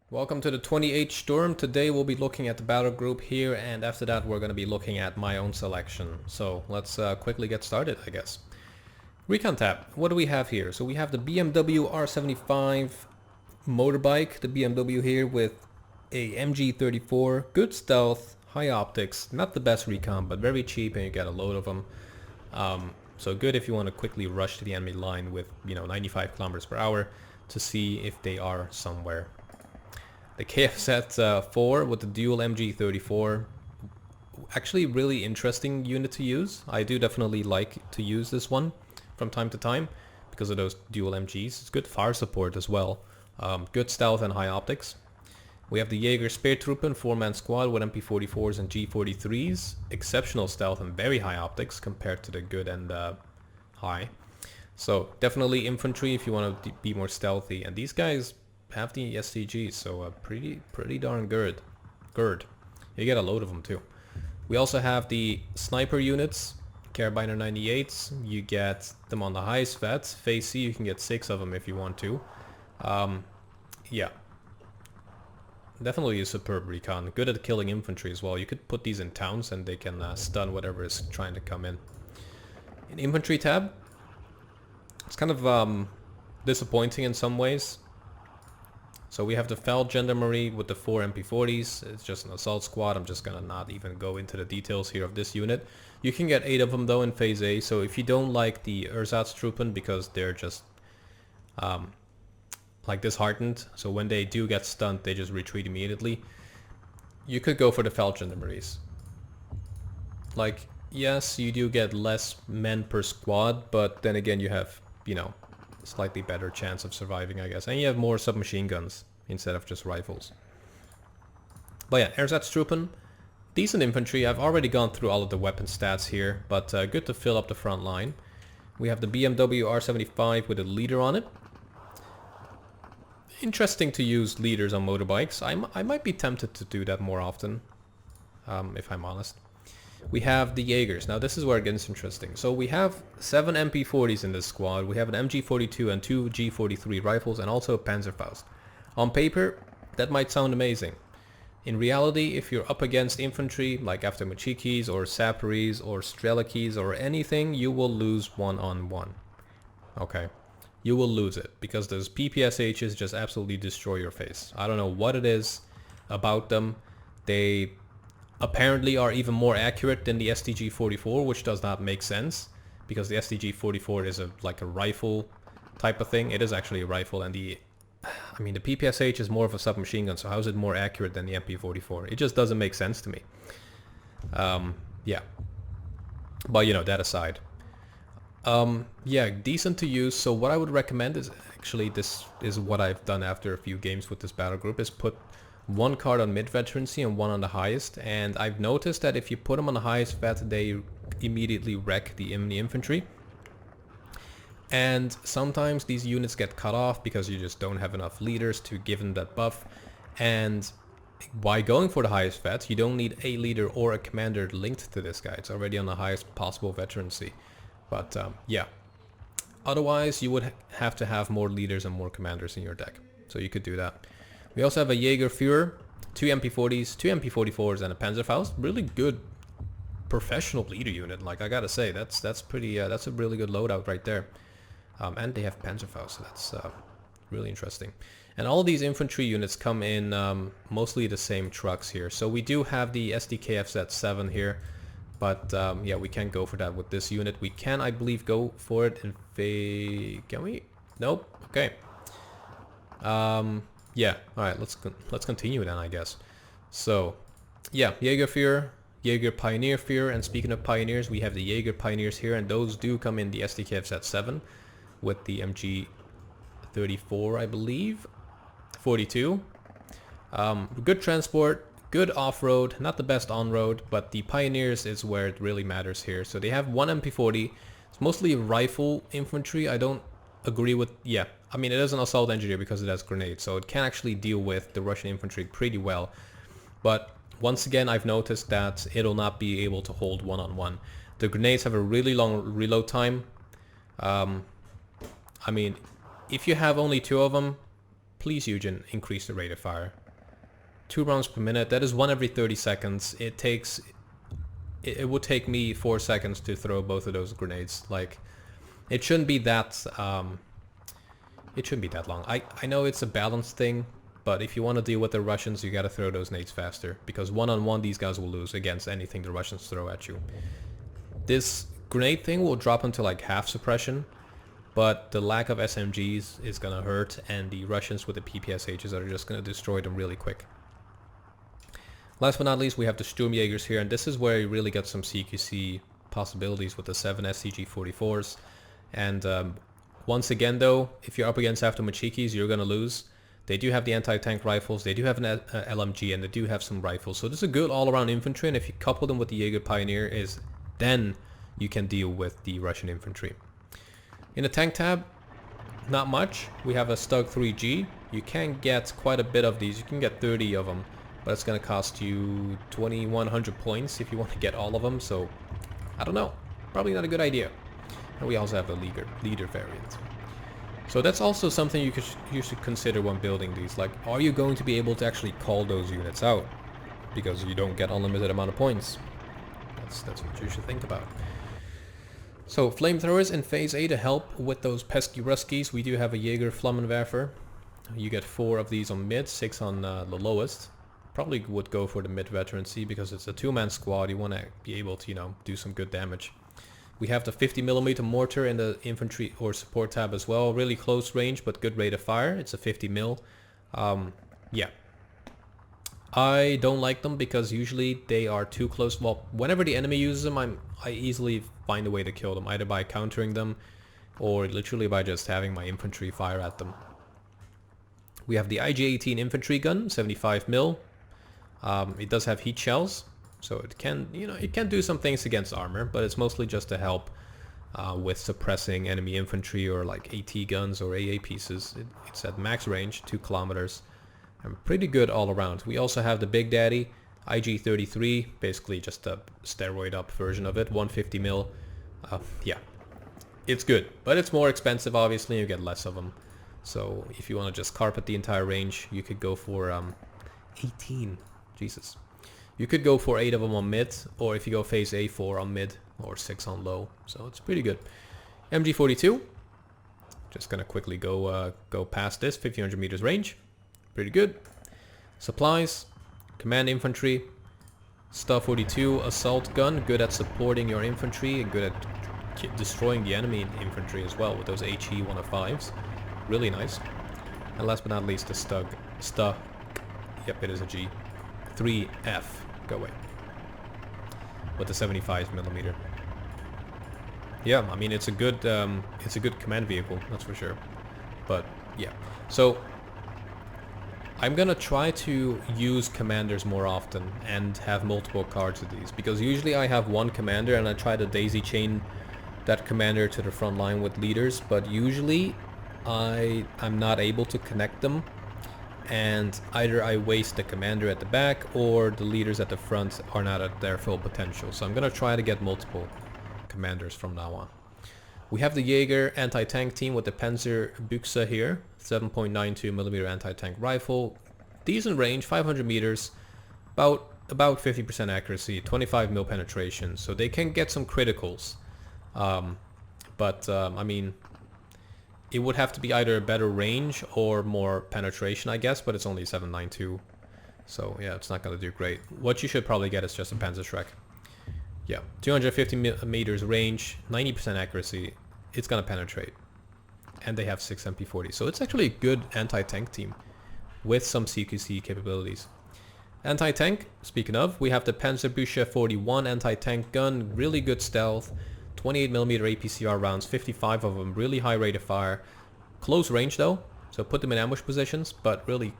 Welcome to the 28th Storm. Today we'll be looking at the battle group here, and after that we're going to be looking at my own selection. So let's quickly get started, I guess. Recon tab. What do we have here? So we have the BMW R75 motorbike, the BMW here with a MG34, good stealth, high optics, not the best recon, but very cheap and you get a load of them. So good if you want to quickly rush to the enemy line with, 95 kilometers per hour to see if they are somewhere. The KFZ4 with the dual MG34, actually really interesting unit to use. I do definitely like to use this one from time to time because of those dual MGs. It's good fire support as well. Good stealth and high optics. We have the JAGER Speertruppen 4-man squad with MP44s and G43s. Exceptional stealth and very high optics compared to the good and high. So definitely infantry if you want to be more stealthy. And these guys have the STGs, so pretty darn good. You get a load of them too. We also have the sniper units, Carabiner 98s. You get them on the highest vets. Phase C, you can get 6 of them if you want to. Yeah. Definitely a superb recon. Good at killing infantry as well. You could put these in towns and they can stun whatever is trying to come in. In infantry tab, it's kind of disappointing in some ways. So we have the Feld Gendarmerie with the 4 MP40s. It's just an assault squad. I'm just gonna not even go into the details here of this unit. You can get 8 of them though in Phase A. So if you don't like the Ersatztruppen because they're just like disheartened, so when they do get stunned they just retreat immediately, you could go for the Feld Gendarmeries. Like, yes, you do get less men per squad, but then again you have, slightly better chance of surviving, I guess. And you have more submachine guns instead of just rifles. But yeah, Ersatztruppen, decent infantry. I've already gone through all of the weapon stats here, but good to fill up the front line. We have the BMW R75 with a leader on it. Interesting to use leaders on motorbikes. I might be tempted to do that more often, if I'm honest. We have the Jaegers. Now this is where it gets interesting. So we have 7 MP40s in this squad. We have an MG42 and 2 G43 rifles and also a Panzerfaust. On paper, that might sound amazing. In reality, if you're up against infantry, like after Machikis or Saparis or Strelikis or anything, you will lose one-on-one. Okay? You will lose it because those PPSHs just absolutely destroy your face. I don't know what it is about them. They apparently are even more accurate than the STG-44, which does not make sense because the STG-44 is like a rifle type of thing. It is actually a rifle, and the PPSH is more of a submachine gun, so how is it more accurate than the MP44? It just doesn't make sense to me. Yeah. But that aside. Yeah, decent to use. So what I would recommend is, actually this is what I've done after a few games with this battle group, is put 1 card on mid veterancy and 1 on the highest, and I've noticed that if you put them on the highest vet, they immediately wreck the infantry. And sometimes these units get cut off because you just don't have enough leaders to give them that buff. And by going for the highest vet, you don't need a leader or a commander linked to this guy. It's already on the highest possible veterancy. But yeah, otherwise you would have to have more leaders and more commanders in your deck. So you could do that. We also have a Jaeger Führer, 2 MP40s, 2 MP44s, and a Panzerfaust. Really good professional leader unit. Like, I gotta say, that's pretty. That's a really good loadout right there. And they have Panzerfaust, so that's really interesting. And all of these infantry units come in mostly the same trucks here. So we do have the SDKFZ7 here, but yeah, we can't go for that with this unit. We can, I believe, go for it in can we? Nope. Okay. Yeah, alright, let's continue then, I guess. So, yeah, Jaeger Führer, Jaeger Pioneer Führer, and speaking of Pioneers, we have the Jaeger Pioneers here, and those do come in the SDKFZ7 with the MG34, I believe, 42. Good transport, good off-road, not the best on-road, but the Pioneers is where it really matters here. So they have 1 MP40, it's mostly rifle infantry. I don't agree with, yeah, it is an assault engineer because it has grenades, so it can actually deal with the Russian infantry pretty well. But once again, I've noticed that it'll not be able to hold one-on-one. The grenades have a really long reload time. If you have only 2 of them, please Eugen, increase the rate of fire. 2 rounds per minute, that is 1 every 30 seconds. It would take me 4 seconds to throw both of those grenades. Like, it shouldn't be that long. I know it's a balance thing, but if you want to deal with the Russians, you gotta throw those nades faster, because one-on-one these guys will lose against anything the Russians throw at you. This grenade thing will drop them to like half suppression, but the lack of SMGs is gonna hurt, and the Russians with the PPSHs are just gonna destroy them really quick. Last but not least, we have the Sturmjägers here, and this is where you really get some CQC possibilities with the 7 SCG-44s. And once again though, if you're up against Machikis, you're gonna lose. They do have the anti-tank rifles, they do have an LMG, and they do have some rifles. So this is a good all-around infantry, and if you couple them with the Jaeger Pioneer, then you can deal with the Russian infantry. In the tank tab, not much. We have a Stug 3G. You can get quite a bit of these. You can get 30 of them, but it's going to cost you 2,100 points if you want to get all of them. So, I don't know. Probably not a good idea. And we also have a leader variant. So that's also something you should consider when building these. Like, are you going to be able to actually call those units out? Because you don't get unlimited amount of points. That's what you should think about. So, flamethrowers in phase A to help with those pesky Ruskies. We do have a Jaeger Flammenwerfer. You get 4 of these on mid, 6 on the lowest. Probably would go for the mid veterancy because it's a 2-man squad. You want to be able to, you know, do some good damage. We have the 50mm mortar in the infantry or support tab as well. Really close range, but good rate of fire. It's a 50mm. Yeah. I don't like them because usually they are too close. Well, whenever the enemy uses them, I easily find a way to kill them, either by countering them or literally by just having my infantry fire at them. We have the IG-18 infantry gun, 75mm. It does have heat shells, so it can, you know, it can do some things against armor, but it's mostly just to help with suppressing enemy infantry or like AT guns or AA pieces. It's at max range, 2 kilometers. And pretty good all around. We also have the Big Daddy IG-33, basically just a steroid up version of it, 150mm. Yeah, it's good, but it's more expensive obviously, you get less of them. So if you want to just carpet the entire range, you could go for 18, Jesus. You could go for 8 of them on mid, or if you go phase A, 4 on mid, or 6 on low. So it's pretty good. MG42, just gonna quickly go past this, 1500 meters range. Pretty good. Supplies, command infantry, Star 42 assault gun, good at supporting your infantry and good at destroying the enemy infantry as well with those HE 105s. Really nice. And last but not least, the Stug. Yep, it is a G. 3F. Go away. With the 75mm. Yeah, I mean it's a good command vehicle, that's for sure. But yeah, so I'm gonna try to use commanders more often and have multiple cards of these, because usually I have one commander and I try to daisy chain that commander to the front line with leaders, but usually I'm not able to connect them, and either I waste the commander at the back or the leaders at the front are not at their full potential. So I'm gonna try to get multiple commanders from now on. We have the Jaeger anti-tank team with the Panzerbüchse here, 7.92mm anti-tank rifle, decent range, 500 meters, about 50% accuracy, 25mm penetration, so they can get some criticals. I mean, it would have to be either a better range or more penetration, I guess, but it's only 7.92, so yeah, it's not going to do great. What you should probably get is just a Panzerschreck. Yeah, 250 meters range, 90% accuracy, it's gonna penetrate. And they have 6 MP40, so it's actually a good anti-tank team with some CQC capabilities. Anti-tank, speaking of, we have the Panzerbüchse 41 anti-tank gun, really good stealth, 28mm APCR rounds, 55 of them, really high rate of fire, close range though, so put them in ambush positions, but really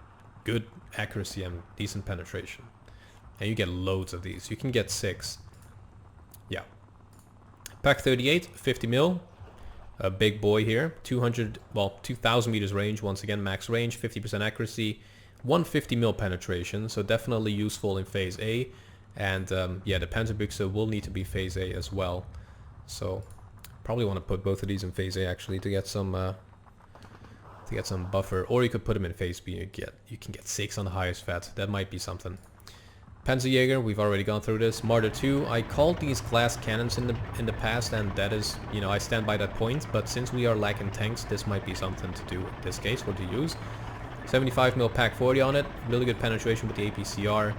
good accuracy and decent penetration. And you get loads of these, you can get 6. Yeah. Pak 38, 50mm, a big boy here, 2000 meters range, once again max range, 50% accuracy, 150mm penetration, so definitely useful in phase A, and yeah, the Panzerbüchse will need to be phase A as well, so probably want to put both of these in phase A actually to get some to get some buffer, or you could put him in phase speed and you can get 6 on the highest vet. That might be something. Panzerjäger, we've already gone through this. Martyr 2, I called these glass cannons in the past, and that is, you know, I stand by that point, but since we are lacking tanks, this might be something to do in this case, or to use. 75mm Pack 40 on it, really good penetration with the APCR,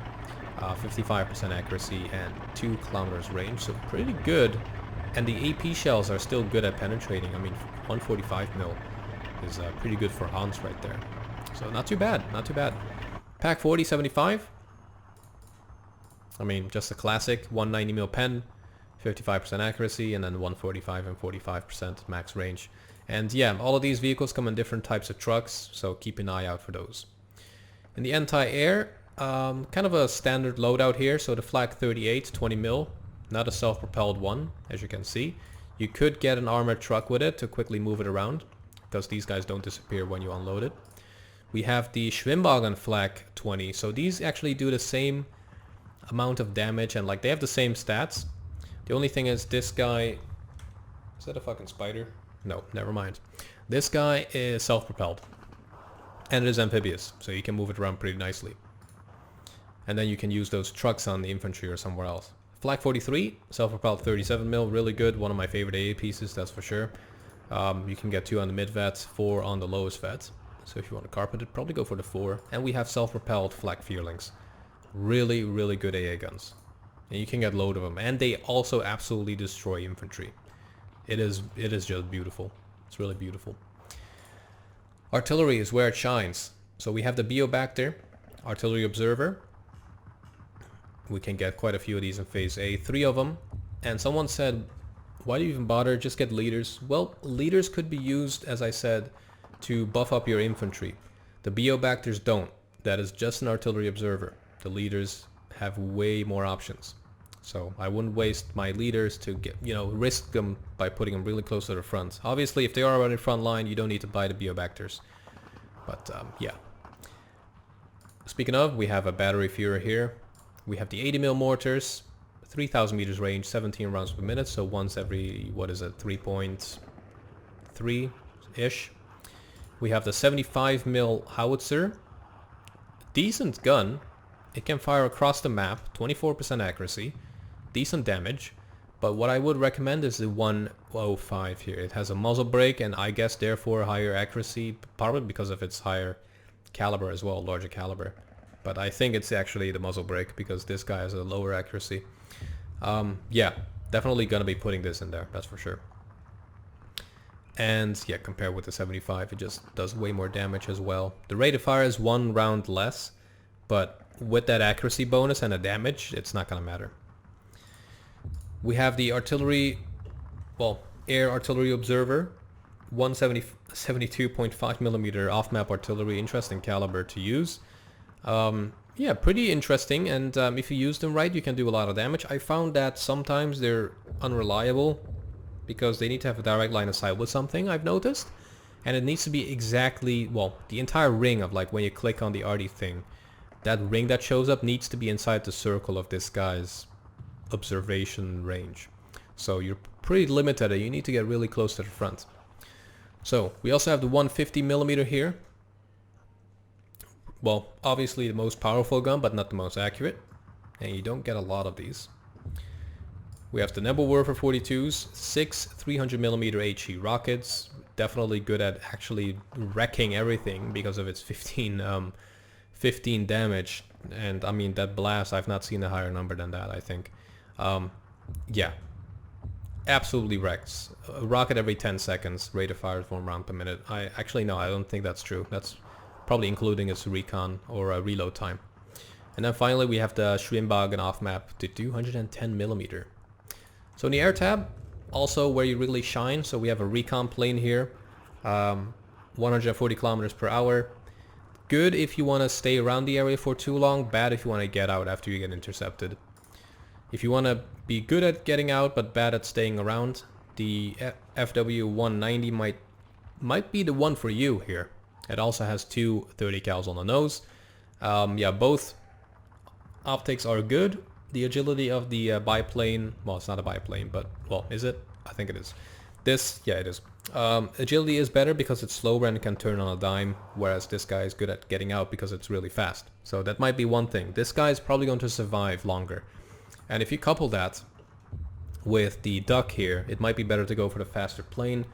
55% accuracy, and 2 kilometers range, so pretty good. And the AP shells are still good at penetrating. I mean, 145mm is pretty good for Hans right there. So not too bad, not too bad. Pack 40, 75. I mean, just a classic 190mm pen, 55% accuracy, and then 145 and 45% max range. And yeah, all of these vehicles come in different types of trucks, so keep an eye out for those. In the anti-air, kind of a standard loadout here. So the Flak 38, 20mm, not a self-propelled one, as you can see. You could get an armored truck with it to quickly move it around, because these guys don't disappear when you unload it. We have the Schwimmwagen Flak 20. So these actually do the same amount of damage, and like they have the same stats. The only thing is this guy, is that a fucking spider? No, never mind. This guy is self-propelled and it is amphibious, so you can move it around pretty nicely, and then you can use those trucks on the infantry or somewhere else. Flak 43, self-propelled 37mm, really good, one of my favorite AA pieces, that's for sure. You can get 2 on the mid vet, 4 on the lowest vet, so if you want to carpet it, probably go for the 4. And we have self-propelled Flak Fearlings. Really, really good AA guns. And you can get a load of them. And they also absolutely destroy infantry. It is just beautiful. It's really beautiful. Artillery is where it shines. So we have the Beobacter, Artillery Observer. We can get quite a few of these in phase A. 3 of them. And someone said, why do you even bother? Just get leaders. Well, leaders could be used, as I said, to buff up your infantry. The Beobacters don't. That is just an Artillery Observer. The leaders have way more options, so I wouldn't waste my leaders to get, you know, risk them by putting them really close to the front. Obviously, if they are on the front line, you don't need to buy the Beobacters, but yeah. Speaking of, we have a battery Führer here. We have the 80mm mortars, 3000 meters range, 17 rounds per minute, so once every, what is it, 3.3 ish. We have the 75mm howitzer, decent gun. It can fire across the map, 24% accuracy, decent damage, but what I would recommend is the 105 here. It has a muzzle brake and I guess therefore higher accuracy, probably because of its higher caliber as well, larger caliber. But I think it's actually the muzzle brake because this guy has a lower accuracy. Yeah, definitely gonna be putting this in there, that's for sure. And yeah, compared with the 75, it just does way more damage as well. The rate of fire is 1 round less, but with that accuracy bonus and the damage, it's not gonna matter. We have the artillery, well, air artillery observer, 172.5mm off-map artillery, interesting caliber to use. Yeah, pretty interesting, and if you use them right, you can do a lot of damage. I found that sometimes they're unreliable because they need to have a direct line of sight with something, I've noticed, and it needs to be exactly, well, the entire ring of like when you click on the arty thing. That ring that shows up needs to be inside the circle of this guy's observation range. So you're pretty limited. You need to get really close to the front. So we also have the 150mm here. Well, obviously the most powerful gun, but not the most accurate. And you don't get a lot of these. We have the Nebelwerfer 42s, 6 300mm HE rockets. Definitely good at actually wrecking everything because of its 15 damage, and I mean that blast, I've not seen a higher number than that, I think. Yeah, absolutely wrecks. A rocket every 10 seconds, rate of fire is 1 round per minute. I don't think that's true. That's probably including its recon or reload time. And then finally we have the Schwimmwagen off map to 210mm. So in the air tab, also where you really shine, so we have a recon plane here, 140 kilometers per hour. Good if you want to stay around the area for too long, bad if you want to get out after you get intercepted. If you want to be good at getting out but bad at staying around, the FW190 might be the one for you here. It also has 2 30 cals on the nose. Yeah, both optics are good. The agility of the biplane, well, it's not a biplane, but, well, is it? I think it is. This, yeah, it is. Agility is better because it's slower and can turn on a dime, whereas this guy is good at getting out because it's really fast. So that might be one thing. This guy is probably going to survive longer. And if you couple that with the duck here, it might be better to go for the faster plane,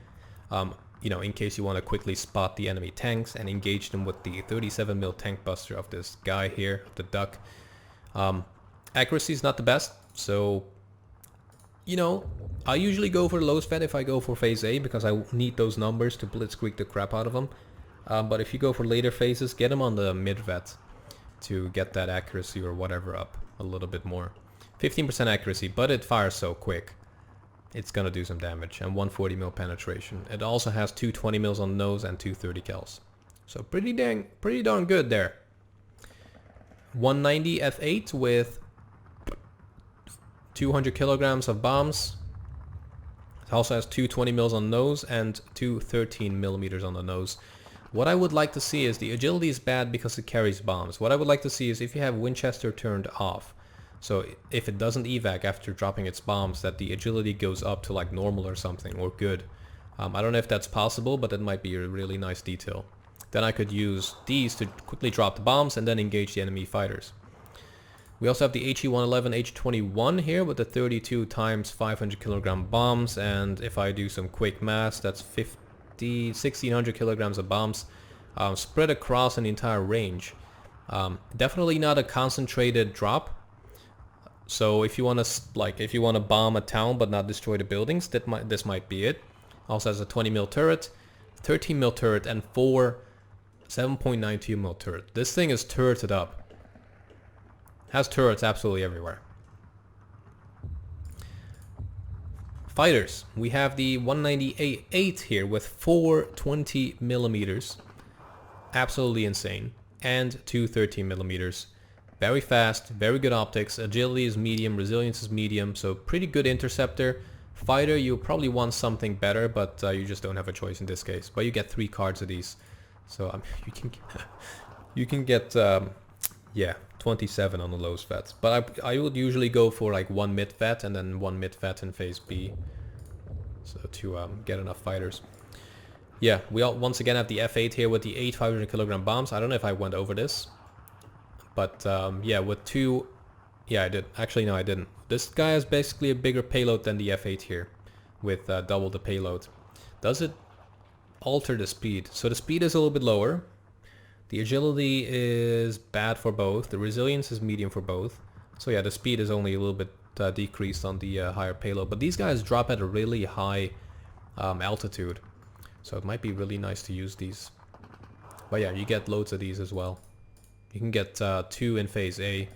you know, in case you want to quickly spot the enemy tanks and engage them with the 37mm tank buster of this guy here, the duck. Accuracy is not the best, so, you know, I usually go for the lowest vet if I go for phase A because I need those numbers to blitzkrieg the crap out of them. But if you go for later phases, get them on the mid vet to get that accuracy or whatever up a little bit more. 15% accuracy, but it fires so quick. It's gonna do some damage, and 140mm penetration. It also has 2 20mm on the nose and 2 30 cals. So pretty darn good there. 190 F8 with 200 kilograms of bombs. It also has 2 20mm on the nose and 2 13mm on the nose. What I would like to see is the agility is bad because it carries bombs. What I would like to see is if you have Winchester turned off. So if it doesn't evac after dropping its bombs, that the agility goes up to like normal or something, or good. I don't know if that's possible, but it might be a really nice detail. Then I could use these to quickly drop the bombs and then engage the enemy fighters. We also have the HE-111 H21 here with the 32 times 500 kilogram bombs, and if I do some quick math, that's 1600 kilograms of bombs spread across an entire range. Definitely not a concentrated drop. So if you want to bomb a town but not destroy the buildings, this might be it. Also has a 20mm turret, 13mm turret, and 4 7.92mm turret. This thing is turreted up. Has turrets absolutely everywhere. Fighters. We have the 198 here with 4 20mm. Absolutely insane. And 2 13mm. Very fast, very good optics, agility is medium, resilience is medium, so pretty good interceptor. Fighter, you probably want something better, but you just don't have a choice in this case. But you get 3 cards of these, so you can get yeah, 27 on the lowest vets. But I would usually go for like 1 mid vet and then 1 mid vet in phase B, so to get enough fighters. Yeah, we once again have the F8 here with the 8 500 kilogram bombs. I don't know if I went over this. But yeah, with 2, yeah I did, actually no I didn't. This guy has basically a bigger payload than the F8 here, with double the payload. Does it alter the speed? So the speed is a little bit lower, the agility is bad for both, the resilience is medium for both. So yeah, the speed is only a little bit decreased on the higher payload, but these guys drop at a really high altitude, so it might be really nice to use these. But yeah, you get loads of these as well. You can get 2 in phase A.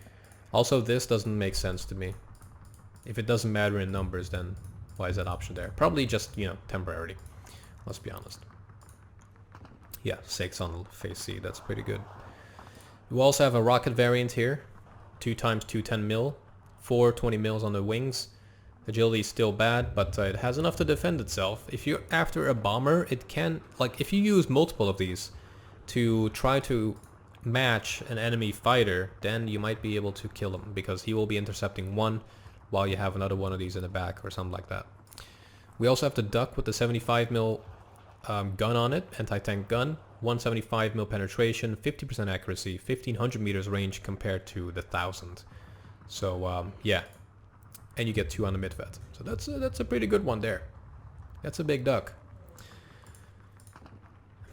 Also, this doesn't make sense to me. If it doesn't matter in numbers, then why is that option there? Probably just, you know, temporarily. Let's be honest. Yeah, 6 on phase C. That's pretty good. You also have a rocket variant here. 2 times 2 10mm. 4 20mm on the wings. Agility is still bad, but it has enough to defend itself. If you're after a bomber, it can, like, if you use multiple of these to try to match an enemy fighter, then you might be able to kill him because he will be intercepting one while you have another one of these in the back or something like that. We also have the duck with the 75mm gun on it, anti-tank gun, 175mm penetration, 50% accuracy, 1500 meters range compared to the 1000. So yeah, and you get 2 on the mid vet. So that's a pretty good one there. That's a big duck.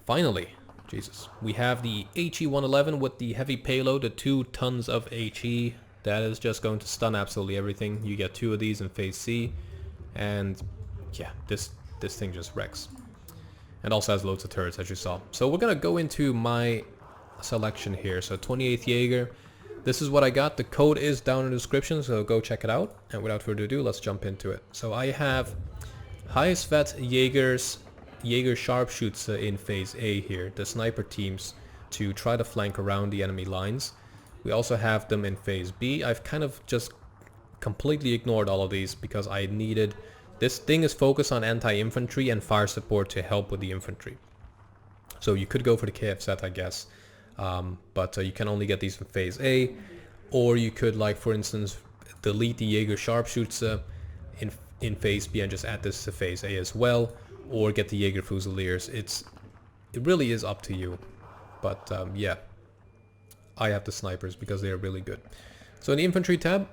Finally, Jesus, we have the HE-111 with the heavy payload, the 2 tons of HE. That is just going to stun absolutely everything. You get 2 of these in phase C, and yeah, this thing just wrecks. And also has loads of turrets, as you saw. So we're gonna go into my selection here. So 28th Jaeger. This is what I got. The code is down in the description, so go check it out. And without further ado, let's jump into it. So I have highest vet Jaeger sharpshoots in phase A here, the sniper teams, to try to flank around the enemy lines. We also have them in phase B. I've kind of just completely ignored all of these because I needed... This thing is focused on anti-infantry and fire support to help with the infantry. So you could go for the KF set, I guess, but you can only get these in phase A, or you could, like, for instance, delete the Jaeger sharpshoots in Phase B and just add this to Phase A as well, or get the Jaeger Fusiliers. It really is up to you. But yeah, I have the snipers because they are really good. So in the infantry tab,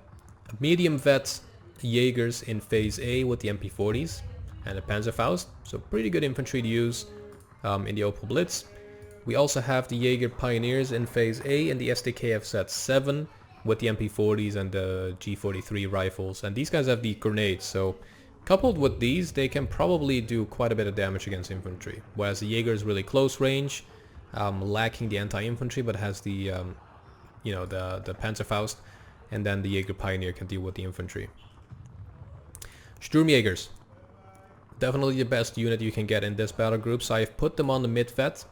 medium vet Jaegers in Phase A with the MP40s and the Panzerfaust. So pretty good infantry to use in the Opal Blitz. We also have the Jaeger Pioneers in Phase A and the SDKF set 7 with the MP40s and the G43 rifles. And these guys have the grenades, so coupled with these, they can probably do quite a bit of damage against infantry. Whereas the Jaeger is really close range, lacking the anti-infantry, but has the, you know, the Panzerfaust. And then the Jaeger Pioneer can deal with the infantry. Sturmjägers. Definitely the best unit you can get in this battle group, so I've put them on the mid-vet.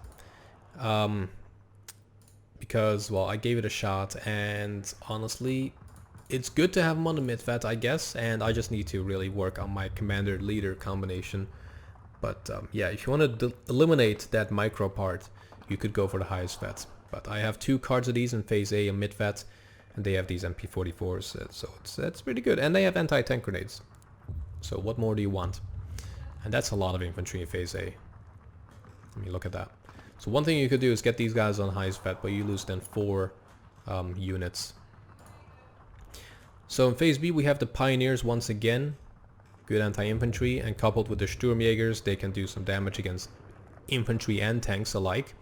Because, well, I gave it a shot, and honestly, it's good to have them on the mid-vet, I guess, and I just need to really work on my commander-leader combination. But yeah, if you want to eliminate that micro part, you could go for the highest vet. But I have 2 cards of these in Phase A and mid-vet, and they have these MP44s, so it's pretty good. And they have anti-tank grenades. So what more do you want? And that's a lot of infantry in Phase A. Let me look at that. So one thing you could do is get these guys on highest vet, but you lose then 4 units. So in Phase B we have the Pioneers once again. Good anti-infantry, and coupled with the Sturmjägers, they can do some damage against infantry and tanks alike.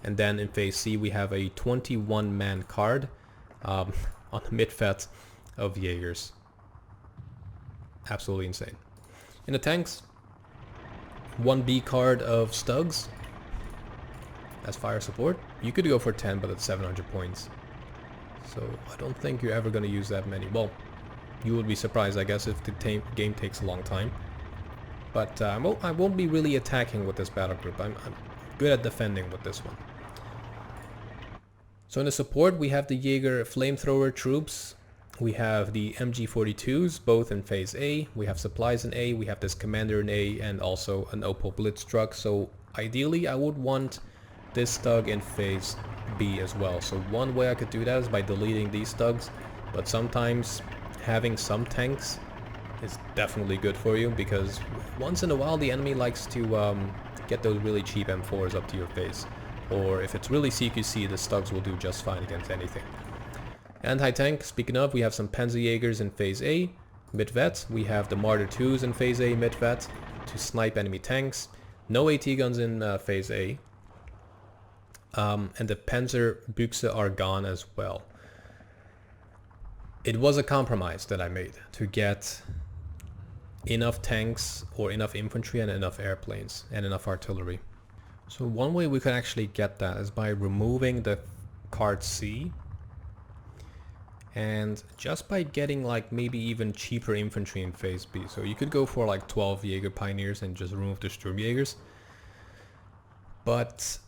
And then in Phase C we have a 21-man card on the mid-vet of Jaegers. Absolutely insane. In the tanks, 1B card of Stugs as fire support. You could go for 10, but it's 700 points. So I don't think you're ever going to use that many. Well, you would be surprised, I guess, if the game takes a long time. But I won't be really attacking with this battle group. I'm good at defending with this one. So in the support, we have the Jaeger flamethrower troops. We have the MG42s, both in Phase A. We have supplies in A. We have this commander in A, and also an Opal Blitz truck. So ideally, I would want this Stug in Phase B as well. So one way I could do that is by deleting these Stugs. But sometimes having some tanks is definitely good for you, because once in a while the enemy likes to get those really cheap M4s up to your face. Or if it's really CQC, the Stugs will do just fine against anything. Anti-tank, speaking of, we have some Panzerjägers in Phase A. Mid-vet, we have the Martyr 2s in Phase A mid-vet to snipe enemy tanks. No AT guns in Phase A. And the Panzerbüchse are gone as well. It was a compromise that I made to get enough tanks or enough infantry and enough airplanes and enough artillery. So one way we could actually get that is by removing the card C, and just by getting like maybe even cheaper infantry in Phase B. So you could go for like 12 Jaeger Pioneers and just remove the Sturmjägers. But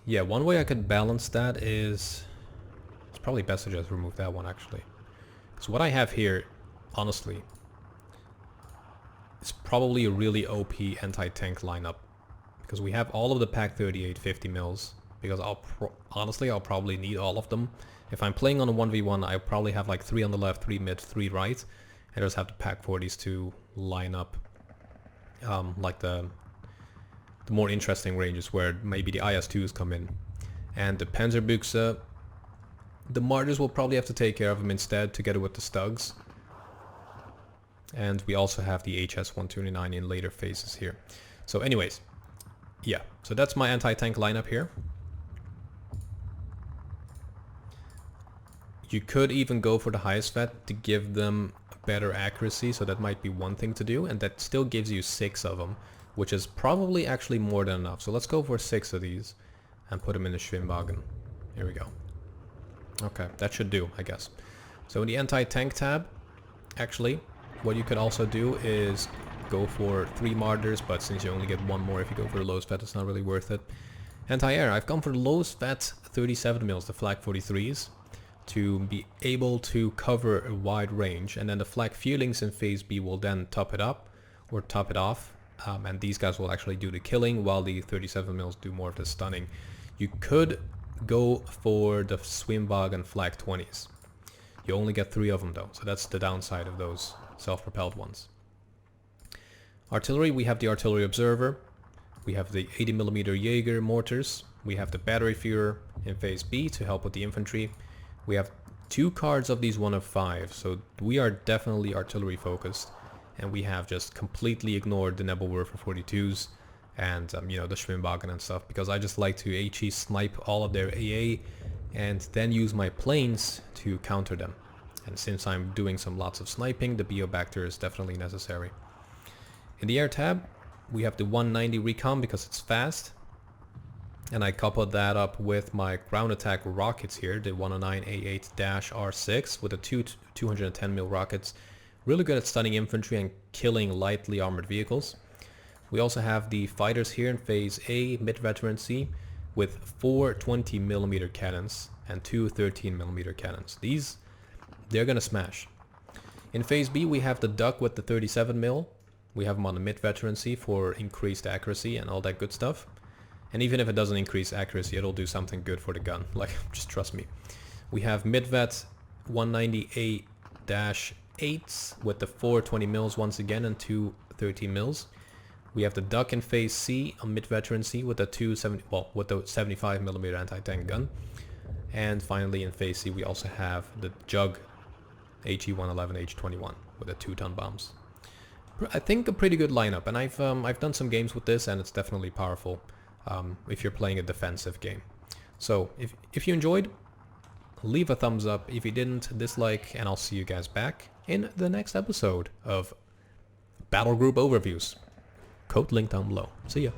yeah, one way I could balance that is, it's probably best to just remove that one actually. So what I have here, honestly, is probably a really OP anti-tank lineup. Because we have all of the Pak 38 50 mils, because honestly I'll probably need all of them. If I'm playing on a 1v1, I probably have like 3 on the left, 3 mid, 3 right, and I just have the Pak 40s to line up like the more interesting ranges where maybe the IS-2s come in. And the Panzerbüchse, the Martyrs will probably have to take care of them instead together with the Stugs. And we also have the HS-129 in later phases here. So anyways, yeah, so that's my anti-tank lineup here. You could even go for the highest vet to give them better accuracy, so that might be one thing to do, and that still gives you 6 of them, which is probably actually more than enough. So let's go for 6 of these and put them in the Schwimmwagen. Here we go. Okay, that should do, I guess. So in the anti-tank tab, actually, what you could also do is go for 3 Martyrs, but since you only get 1 more if you go for the lowest vet, it's not really worth it. Anti-air, I've gone for the lowest vet 37 mils, the Flak 43s, to be able to cover a wide range, and then the Flak Fuelings in Phase B will then top it up, or top it off, and these guys will actually do the killing, while the 37 mils do more of the stunning. You could go for the Schwimmwagen Flak 20s. You only get 3 of them though, so that's the downside of those self-propelled ones. Artillery, we have the Artillery Observer, we have the 80mm Jaeger mortars, we have the Battery Führer in phase B to help with the infantry. We have 2 cards of these 1 of 5, so we are definitely artillery focused, and we have just completely ignored the Nebelwerfer 42s and you know, the Schwimmwagen and stuff, because I just like to HE snipe all of their AA and then use my planes to counter them. And since I'm doing lots of sniping, the Biobacter is definitely necessary. In the air tab, we have the 190 recon because it's fast, and I coupled that up with my ground attack rockets here, the 109 A8-R6 with the 210mm rockets, really good at stunning infantry and killing lightly armored vehicles. We also have the fighters here in phase A, mid-veterancy, with 4 20mm cannons and 2 13mm cannons. They're gonna smash. In phase B, we have the Duck with the 37mm. We have them on the mid-veterancy for increased accuracy and all that good stuff. And even if it doesn't increase accuracy, it'll do something good for the gun. Like, just trust me. We have mid-vet 190A-8s with the 4 20mm once again and 2 13mm. We have the Duck in phase C on mid-veterancy with the 75mm anti-tank gun. And finally in phase C we also have the Jug HE-111 H21 with the 2-ton bombs. I think a pretty good lineup, and I've done some games with this, and it's definitely powerful if you're playing a defensive game. So if you enjoyed, leave a thumbs up. If you didn't, dislike, and I'll see you guys back in the next episode of Battlegroup Overviews. Code link down below. See ya.